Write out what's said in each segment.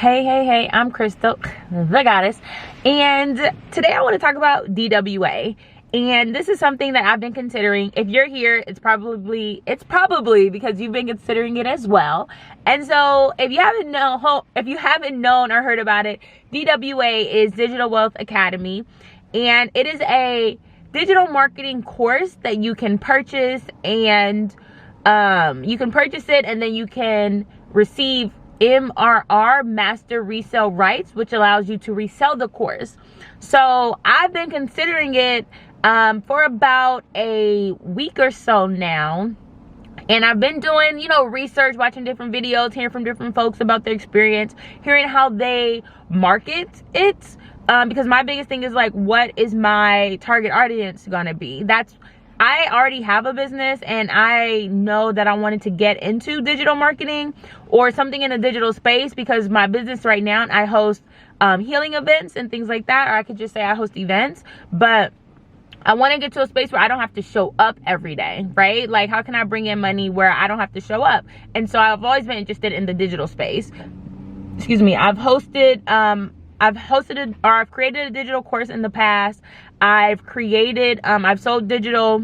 Hey, I'm Crystal, the goddess, and today I want to talk about DWA. And this is something that I've been considering. If you're here, it's probably because you've been considering it as well. And so if you haven't known or heard about it, DWA is Digital Wealth Academy, and it is a digital marketing course that you can purchase, and you can purchase it and then you can receive MRR, Master Resale Rights, which allows you to resell the course. So I've been considering it for about a week or so now, and I've been doing, research, watching different videos, hearing from different folks about their experience, hearing how they market it, because my biggest thing is like, what is my target audience gonna be? I already have a business, and I know that I wanted to get into digital marketing or something in the digital space, because my business right now, I host healing events and things like that, or I could just say I host events, but I want to get to a space where I don't have to show up every day, right? Like, how can I bring in money where I don't have to show up? And so I've always been interested in the digital space. Excuse me. I've created a digital course in the past. I've sold digital,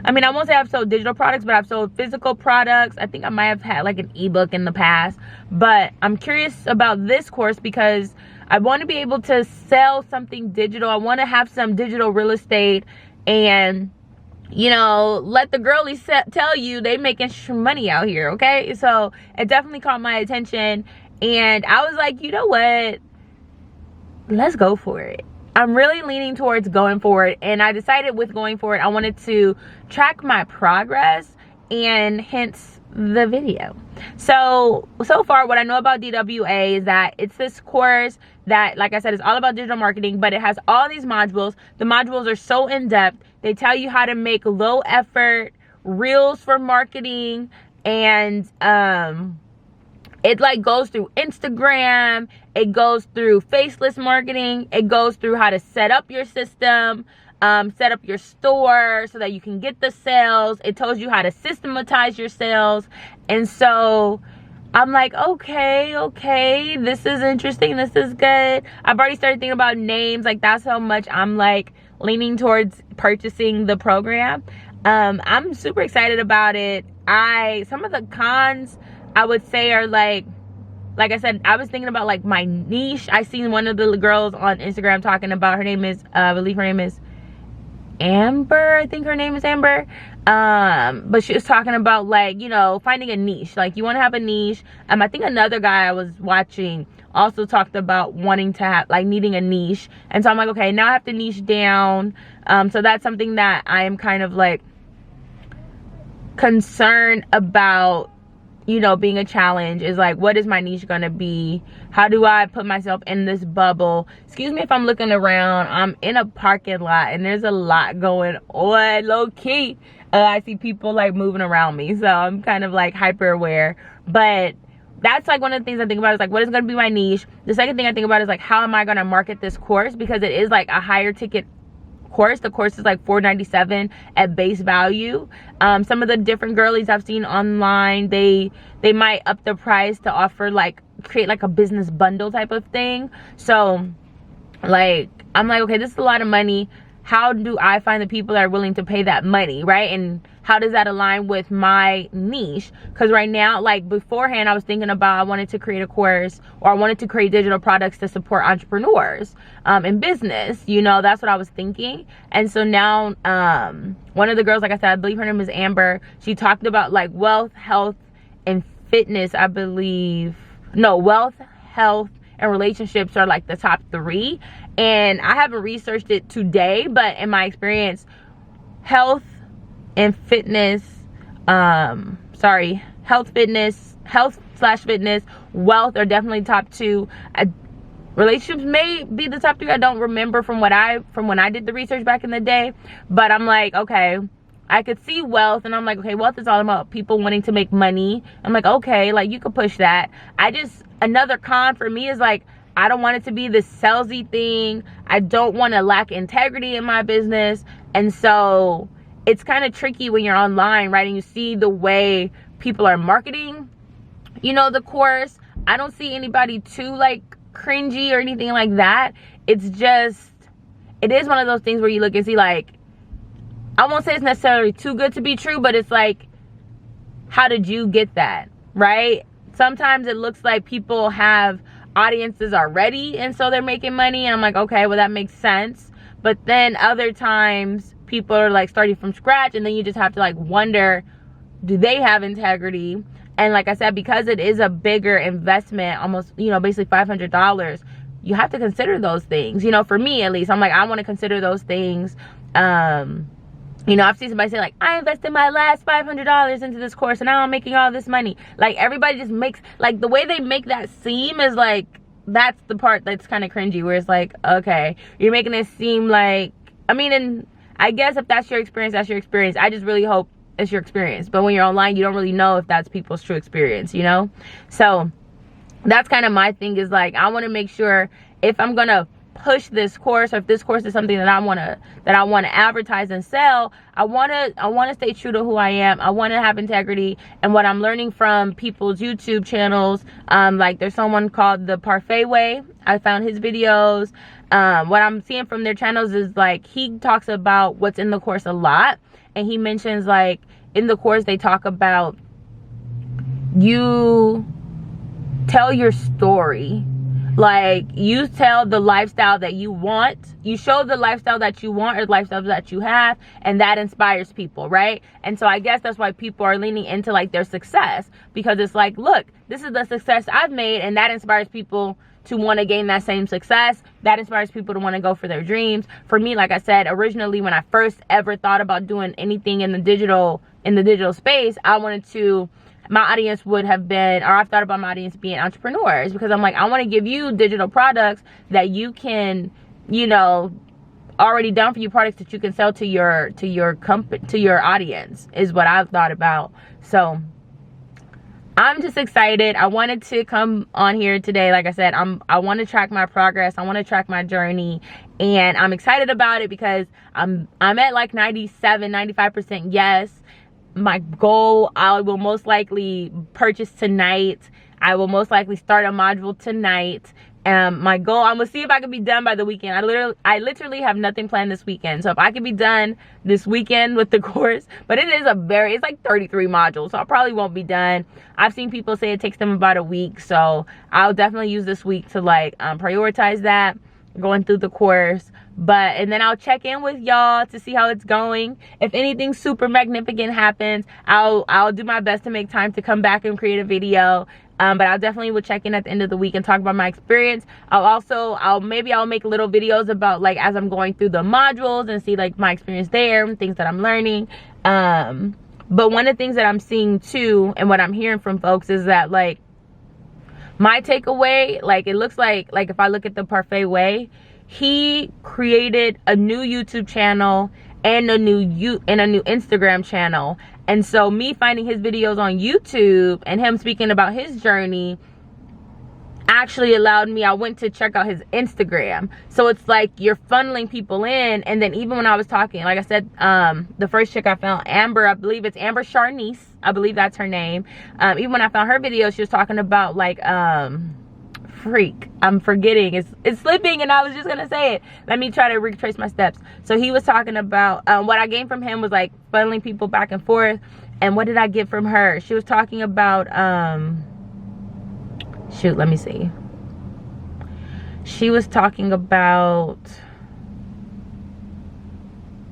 I won't say I've sold digital products, but I've sold physical products. I think I might have had like an ebook in the past, but I'm curious about this course because I want to be able to sell something digital. I want to have some digital real estate and, let the girlies tell you they making money out here, okay? So it definitely caught my attention, and I was like, you know what? Let's go for it. I'm really leaning towards going for it, and I decided with going for it, I wanted to track my progress, and hence the video. So far what I know about DWA is that it's this course that, like I said, is all about digital marketing, but it has all these modules. The modules are so in-depth. They tell you how to make low effort reels for marketing, and it like goes through Instagram, it goes through faceless marketing, it goes through how to set up your system, set up your store so that you can get the sales. It tells you how to systematize your sales. And so I'm like, okay, this is interesting, this is good. I've already started thinking about names. Like, that's how much I'm like leaning towards purchasing the program. I'm super excited about it. Some of the cons I would say are like I said, I was thinking about like my niche. I seen one of the girls on Instagram talking about, her name is, I believe her name is Amber. I think her name is Amber. But she was talking about like, finding a niche. Like, you want to have a niche. I think another guy I was watching also talked about wanting to have, like, needing a niche. And so I'm like, okay, now I have to niche down. So that's something that I am kind of like concerned about, being a challenge, is like, what is my niche gonna be? How do I put myself in this bubble? Excuse me if I'm looking around. I'm in a parking lot and there's a lot going on, low key. I see people like moving around me, so I'm kind of like hyper aware. But that's like one of the things I think about, is like, what is gonna be my niche? The second thing I think about is like, how am I gonna market this course? Because it is like a higher ticket course. The course is like $497 at base value. Some of the different girlies I've seen online, they might up the price to offer, like, create like a business bundle type of thing. So like, I'm like, okay, this is a lot of money. How do I find the people that are willing to pay that money, right? And how does that align with my niche? Because right now, like beforehand, I was thinking about, I wanted to create a course, or I wanted to create digital products to support entrepreneurs in business. That's what I was thinking. And so now, one of the girls, like I said, I believe her name is Amber, she talked about like wealth, health, and fitness, I believe. No, wealth, health, and relationships are like the top 3. And I haven't researched it today, but in my experience, health and fitness, health/fitness, wealth are definitely top 2. Relationships may be the top 3. I don't remember from when I did the research back in the day, but I'm like, okay, I could see wealth, and I'm like, okay, wealth is all about people wanting to make money. I'm like, okay, like, you could push that. Another con for me is like, I don't want it to be this salesy thing. I don't want to lack integrity in my business. And so it's kind of tricky when you're online, right? And you see the way people are marketing, the course. I don't see anybody too like cringy or anything like that. It's just, it is one of those things where you look and see like, I won't say it's necessarily too good to be true, but it's like, how did you get that, right? Sometimes it looks like people have audiences already and so they're making money, and I'm like, okay, well that makes sense. But then other times people are like starting from scratch, and then you just have to like wonder, do they have integrity? And like I said, because it is a bigger investment, almost, you know, basically $500, you have to consider those things. You know, for me at least, I'm like, I want to consider those things. You know, I've seen somebody say like, I invested my last $500 into this course and now I'm making all this money. Like, everybody just makes, like, the way they make that seem is like, that's the part that's kind of cringy, where it's like, okay, you're making it seem like, I mean, and I guess if that's your experience, that's your experience. I just really hope it's your experience. But when you're online, you don't really know if that's people's true experience, you know? So that's kind of my thing, is like, I want to make sure if I'm going to push this course, or if this course is something that I want to advertise and sell, I want to stay true to who I am. I want to have integrity, and what I'm learning from people's YouTube channels, like there's someone called The Parfait Way. I found his videos. What I'm seeing from their channels is like, he talks about what's in the course a lot, and he mentions like in the course they talk about, you tell your story. Like, you tell the lifestyle that you want. You show the lifestyle that you want, or the lifestyle that you have, and that inspires people, right? And so I guess that's why people are leaning into like their success, because it's like, look, this is the success I've made, and that inspires people to want to gain that same success. That inspires people to want to go for their dreams. For me, like I said, originally when I first ever thought about doing anything in the digital space, I wanted to, my audience would have been, or I've thought about my audience being entrepreneurs, because I'm like, I want to give you digital products that you can, you know, already done for you, products that you can sell to your company, to your audience, is what I've thought about. So I'm just excited. I wanted to come on here today. Like I said, I want to track my progress. I want to track my journey, and I'm excited about it because I'm at like 95% yes. My goal, I will most likely purchase tonight. I will most likely start a module tonight. My goal, I'm gonna see if I can be done by the weekend. I literally have nothing planned this weekend. So if I can be done this weekend with the course, but it's like 33 modules, so I probably won't be done. I've seen people say it takes them about a week, so I'll definitely use this week to like prioritize that, going through the course. And then I'll check in with y'all to see how it's going. If anything super magnificent happens, I'll do my best to make time to come back and create a video. But I'll definitely will check in at the end of the week and talk about my experience. Maybe I'll make little videos about like as I'm going through the modules and see like my experience there and things that I'm learning. But one of the things that I'm seeing too, and what I'm hearing from folks, is that like my takeaway, like it looks like if I look at the Parfait Way, he created a new YouTube channel and a new Instagram channel. And so me finding his videos on YouTube and him speaking about his journey actually allowed me, I went to check out his Instagram. So it's like you're funneling people in. And then even when I was talking, like I said, the first chick I found, Amber, I believe it's Amber Charnice, I believe that's her name. Even when I found her video, she was talking about like I'm forgetting, it's slipping, and I was just gonna say it. Let me try to retrace my steps. So he was talking about what I gained from him was like funneling people back and forth. And what did I get from her? She was talking about shoot, let me see. She was talking about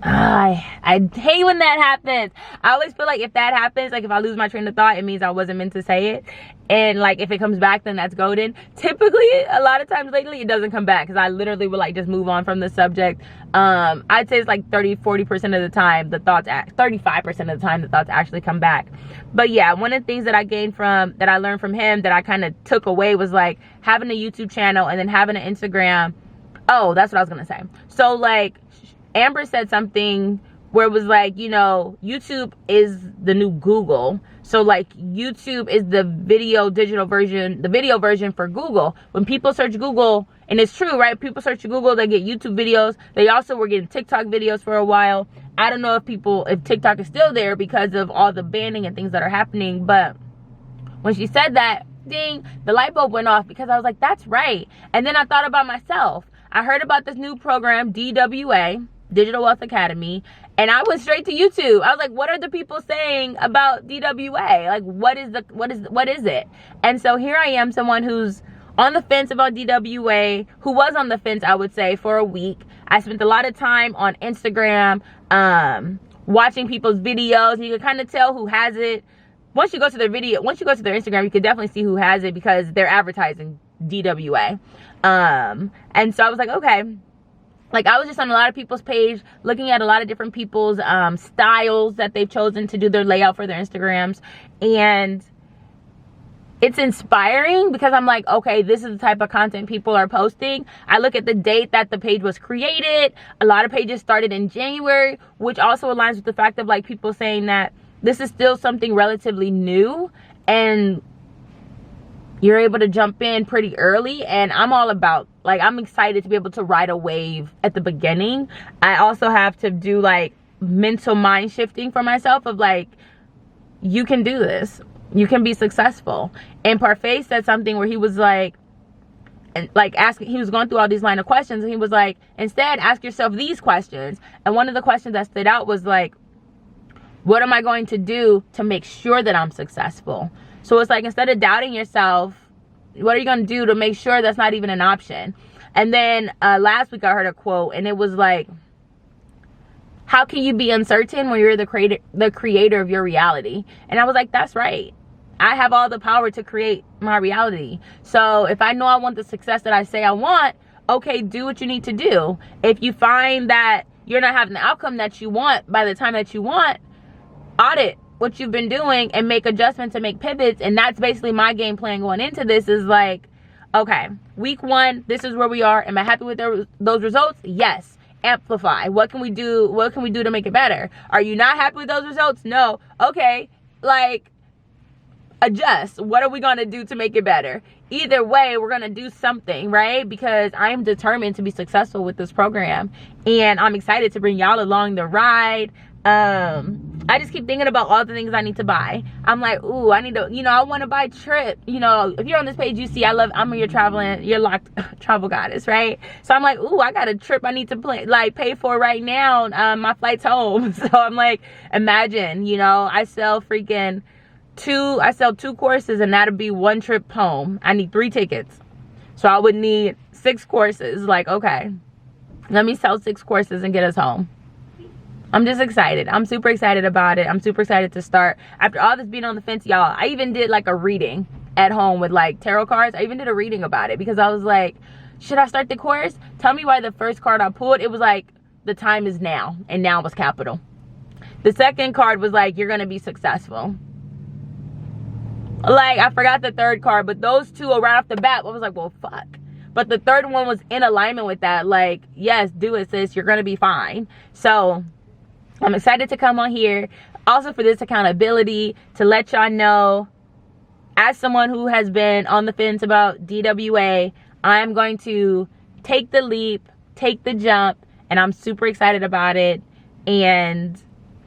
I hate when that happens. I always feel like if that happens, like if I lose my train of thought, it means I wasn't meant to say it. And like if it comes back, then that's golden. Typically, a lot of times lately, it doesn't come back because I literally will like just move on from the subject. I'd say it's like 30-40% of the time the thoughts, 35% of the time the thoughts actually come back. But yeah, one of the things that I gained from, that I learned from him, that I kind of took away, was like having a YouTube channel and then having an Instagram. Oh, that's what I was gonna say. So like Amber said something where it was like, you know, YouTube is the new Google. So like YouTube is the video version for Google. When people search Google, and it's true, right? People search Google, they get YouTube videos. They also were getting TikTok videos for a while. I don't know if TikTok is still there because of all the banning and things that are happening. But when she said that, ding, the light bulb went off, because I was like, that's right. And then I thought about myself. I heard about this new program, DWA, Digital Wealth Academy, and I went straight to YouTube. I was like, what are the people saying about DWA? Like, what is it? And so here I am, someone who's on the fence about DWA, who was on the fence, I would say, for a week. I spent a lot of time on Instagram, watching people's videos. You can kind of tell who has it. Once you go to their Instagram, you can definitely see who has it, because they're advertising DWA. And so I was like, okay. Like, I was just on a lot of people's page, looking at a lot of different people's styles that they've chosen to do their layout for their Instagrams. And it's inspiring, because I'm like, okay, this is the type of content people are posting. I look at the date that the page was created. A lot of pages started in January, which also aligns with the fact of, like, people saying that this is still something relatively new, and you're able to jump in pretty early. And I'm all about, like, I'm excited to be able to ride a wave at the beginning. I also have to do, like, mental mind shifting for myself of, like, you can do this. You can be successful. And Parfait said something where he was like, and like asking, he was going through all these line of questions, and he was like, instead ask yourself these questions. And one of the questions that stood out was like, what am I going to do to make sure that I'm successful? So it's like, instead of doubting yourself, what are you going to do to make sure that's not even an option? And then last week I heard a quote, and it was like, how can you be uncertain when you're the creator of your reality? And I was like, that's right. I have all the power to create my reality. So if I know I want the success that I say I want, okay, do what you need to do. If you find that you're not having the outcome that you want by the time that you want, audit what you've been doing and make adjustments and make pivots. And that's basically my game plan going into this, is like, okay, week 1, this is where we are. Am I happy with those results? Yes. Amplify. What can we do? What can we do to make it better? Are you not happy with those results? No. Okay, like, adjust. What are we going to do to make it better? Either way, we're going to do something, right? Because I'm determined to be successful with this program, and I'm excited to bring y'all along the ride. I just keep thinking about all the things I need to buy. I'm like, ooh, I need to, I want to buy trip. If you're on this page, you see I'm your locked travel goddess, right? So I'm like, ooh, I got a trip I need to pay for right now. My flight's home. So I'm like, imagine, I sell 2 courses, and that'll be 1 trip home. I need 3 tickets. So I would need 6 courses. Like, okay, let me sell 6 courses and get us home. I'm just excited. I'm super excited about it. I'm super excited to start. After all this being on the fence, y'all, I even did like a reading at home with like tarot cards. I even did a reading about it, because I was like, should I start the course? Tell me why the first card I pulled, it was like, the time is now, and now was capital. The second card was like, you're going to be successful. Like, I forgot the third card, but those 2 right off the bat, I was like, well, fuck. But the third one was in alignment with that. Like, yes, do it, sis. You're going to be fine. So I'm excited to come on here. Also for this accountability, to let y'all know, as someone who has been on the fence about DWA, I'm going to take the leap, take the jump, and I'm super excited about it. And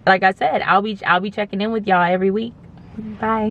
like I said, I'll be checking in with y'all every week. Bye.